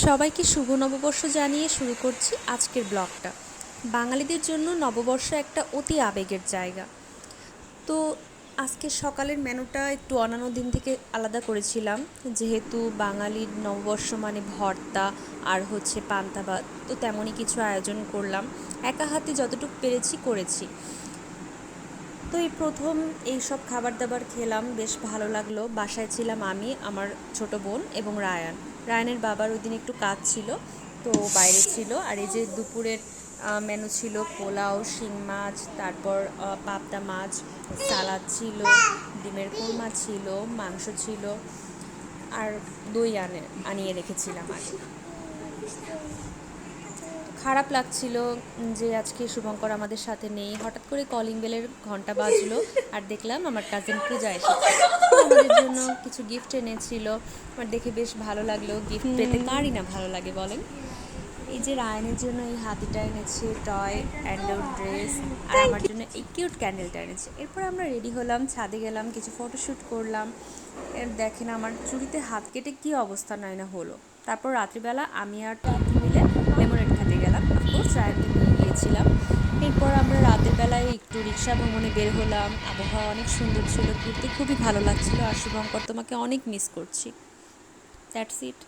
সবাইকে শুভ নববর্ষ জানিয়ে শুরু করছি আজকের ব্লগটা। বাঙালিদের জন্য নববর্ষ একটা অতি আবেগের জায়গা। তো আজকে সকালের মেনুটা একটু অন্যান্য দিন থেকে আলাদা করেছিলাম, যেহেতু বাঙালির নববর্ষ মানে ভর্তা আর হচ্ছে পান্তা ভাত। তো তেমনই কিছু আয়োজন করলাম, একা হাতে যতটুকু পেরেছি করেছি। তো এই প্রথম এইসব খাবার দাবার খেলাম, বেশ ভালো লাগলো। বাসায় ছিলাম আমি, আমার ছোট বোন এবং রায়ানের বাবার ওই দিন একটু কাজ ছিল, তো বাইরে ছিল। আর এই যে দুপুরের মেনু ছিল পোলাও, শিং মাছ, তারপর পাবদা মাছ, সালাদ ছিল, ডিমের কোরমা ছিল, মাংস ছিল, আর দই আনিয়ে রেখেছিলাম আগে। খারাপ লাগছিল যে আজকে শুভঙ্কর আমাদের সাথে নেই। হঠাৎ করে কলিং বেলের ঘন্টা বাজলো আর দেখলাম আমার কাজিন পূজা এসেছে, আমাদের জন্য কিছু গিফট এনেছিল। আমার দেখে বেশ ভালো লাগলো। গিফট পেতে কারই না ভালো লাগে বলেন। এই যে রায়ানের জন্য এই হাতিটা এনেছে, টয় অ্যান্ডোর ড্রেস, আর আমার জন্য এই কিউট ক্যান্ডেলটা এনেছে। এরপর আমরা রেডি হলাম, ছাদে গেলাম, কিছু ফটোশ্যুট করলাম। দেখেন আমার চুড়িতে হাত কেটে কী অবস্থা নয় না হলো। তারপর রাত্রিবেলা আমি আর তিথি মিলে লেমনেড খেতে গেলাম, অফকোর্স রায়ানকে নিয়ে গিয়েছিলাম। এরপর আমরা রাতের বেলায় একটু রিক্সা ভ্রমণে বের হলাম। আবহাওয়া অনেক সুন্দর ছিল, ঘুরতে খুবই ভালো লাগছিল। আর শুভঙ্কর, তোমাকে অনেক মিস করছি। That's it.